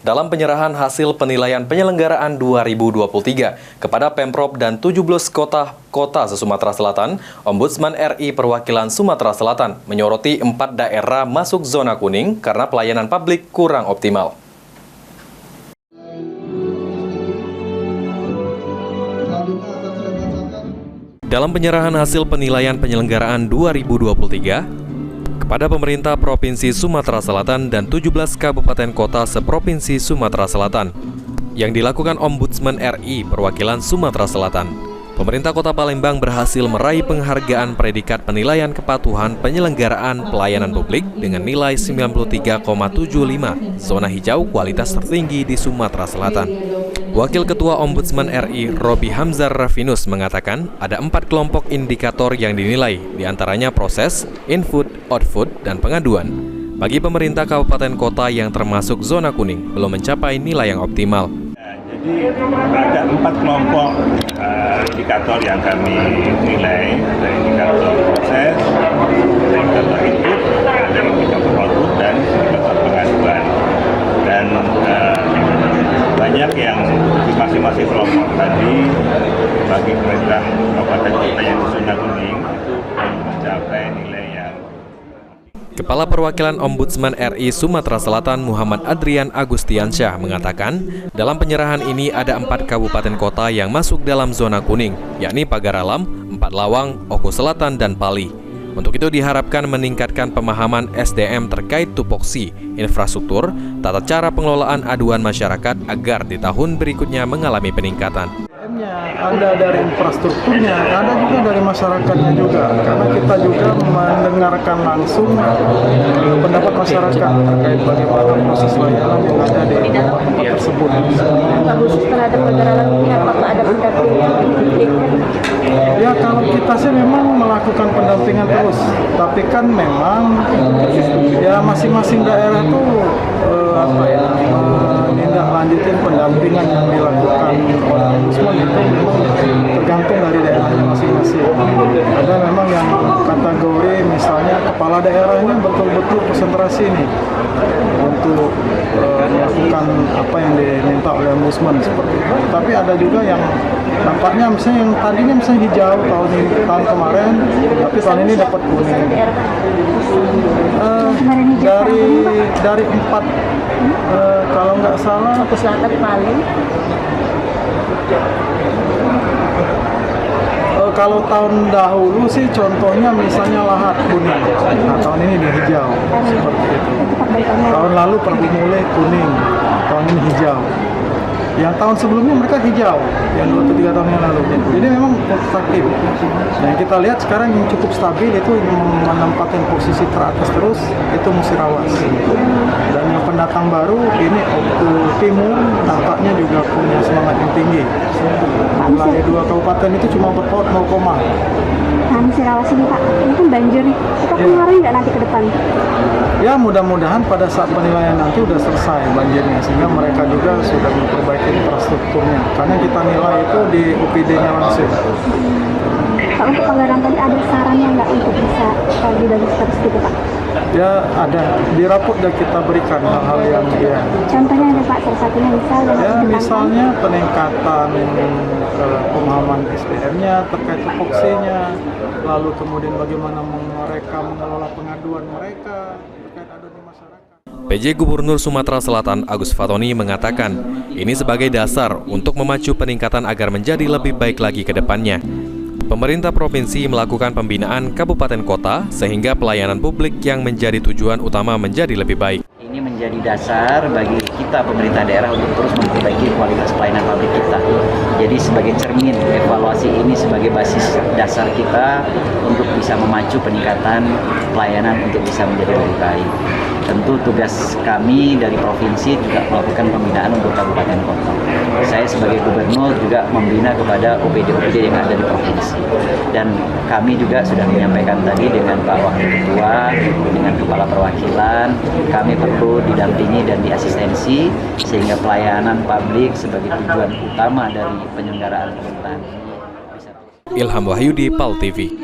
dalam penyerahan hasil penilaian penyelenggaraan 2023 kepada Pemprov dan 17 kota se-Sumatera Selatan, Ombudsman RI Perwakilan Sumatera Selatan menyoroti 4 daerah masuk zona kuning karena pelayanan publik kurang optimal. Dalam penyerahan hasil penilaian penyelenggaraan 2023 kepada pemerintah Provinsi Sumatera Selatan dan 17 kabupaten kota seprovinsi Sumatera Selatan yang dilakukan Ombudsman RI Perwakilan Sumatera Selatan, pemerintah Kota Palembang berhasil meraih penghargaan predikat penilaian kepatuhan penyelenggaraan pelayanan publik dengan nilai 93,75, zona hijau kualitas tertinggi di Sumatera Selatan. Wakil Ketua Ombudsman RI Robi Hamzar Rafinus mengatakan ada 4 kelompok indikator yang dinilai, diantaranya proses, input, output, dan pengaduan. Bagi pemerintah kabupaten kota yang termasuk zona kuning belum mencapai nilai yang optimal. Jadi ada 4 kelompok indikator yang kami nilai, ada indikator proses, ada indikator input, ada indikator output, dan indikator pengaduan. Dan banyak yang di masing-masing kelompok tadi bagi pemerintah kabupaten kota yang di zona kuning itu mencapai nilai yang. Kepala Perwakilan Ombudsman RI Sumatera Selatan Muhammad Adrian Agustiansyah mengatakan, dalam penyerahan ini ada 4 kabupaten kota yang masuk dalam zona kuning, yakni Pagar Alam, Empat Lawang, Oku Selatan, dan Pali. Untuk itu diharapkan meningkatkan pemahaman SDM terkait tupoksi, infrastruktur, tata cara pengelolaan aduan masyarakat agar di tahun berikutnya mengalami peningkatan. Ada dari infrastrukturnya, ada juga dari masyarakatnya juga, karena kita juga mendengarkan langsung pendapat masyarakat terkait bagaimana proses layanan yang ada di tempat tersebut. Bagus terhadap Pagar Alam ini, apakah ada pendampingan? Ya, kalau kita sih memang melakukan pendampingan terus, tapi kan memang ya masing-masing daerah tuh menindaklanjutin pendampingan yang dilakukan oleh Ombudsman itu tergantung dari daerahnya masing-masing. Ada memang yang kategori misalnya kepala daerahnya betul-betul konsentrasi nih untuk melakukan apa yang diminta oleh Ombudsman seperti itu. Tapi ada juga yang nampaknya misalnya yang tadinya misalnya hijau tahun kemarin, tapi tahun ini dapat kuning. Dari 4 kalau nggak salah Oku Selatan paling. Kalau tahun dahulu sih contohnya misalnya Lahat kuning, nah tahun ini dia hijau seperti itu. Tahun lalu Prabu Mule kuning, tahun ini hijau. Yang tahun sebelumnya mereka hijau, yang 2-3 tahun yang lalu. Jadi memang fluktuatif. Nah, yang kita lihat sekarang yang cukup stabil itu menempatkan posisi teratas terus itu Musirawas. Dan yang pendatang baru ini Oku Timur tampaknya juga punya semangat yang tinggi. Dari 2 kabupaten itu cuma berpaut 0, Nah, Musirawas ini Pak, ini kan banjir nih. Kita pengaruhi nggak nanti ke depan? Ya, mudah-mudahan pada saat penilaian nanti udah selesai banjirnya, sehingga mereka juga sudah memperbaiki infrastrukturnya. Karena kita nilai itu di UPD-nya langsung. Pak, untuk Pagar Alam tadi ada sarannya nggak untuk bisa lebih bagus terus gitu Pak? Ya, ada. Di rapot sudah kita berikan hal-hal yang Contohnya ada Pak, salah satunya misalnya peningkatan pemahaman SDM-nya terkait tupoksinya, lalu kemudian bagaimana mereka mengelola pengaduan mereka terkait aduan di masyarakat. PJ Gubernur Sumatera Selatan Agus Fatoni mengatakan, ini sebagai dasar untuk memacu peningkatan agar menjadi lebih baik lagi ke depannya. Pemerintah provinsi melakukan pembinaan kabupaten kota sehingga pelayanan publik yang menjadi tujuan utama menjadi lebih baik. Ini menjadi dasar bagi kita pemerintah daerah untuk terus memperbaiki kualitas pelayanan publik kita. Jadi sebagai cermin, evaluasi ini sebagai basis dasar kita untuk bisa memacu peningkatan pelayanan untuk bisa menjadi lebih baik. Tentu tugas kami dari provinsi juga melakukan pembinaan untuk kabupaten kota. Saya sebagai gubernur juga membina kepada OPD-OPD yang ada di provinsi. Dan kami juga sudah menyampaikan tadi dengan Pak Wakil Ketua, dengan Kepala Perwakilan, kami perlu didampingi dan diasistensi sehingga pelayanan publik sebagai tujuan utama dari penyelenggaraan pemerintahan. Ilham Wahyudi, PAL TV.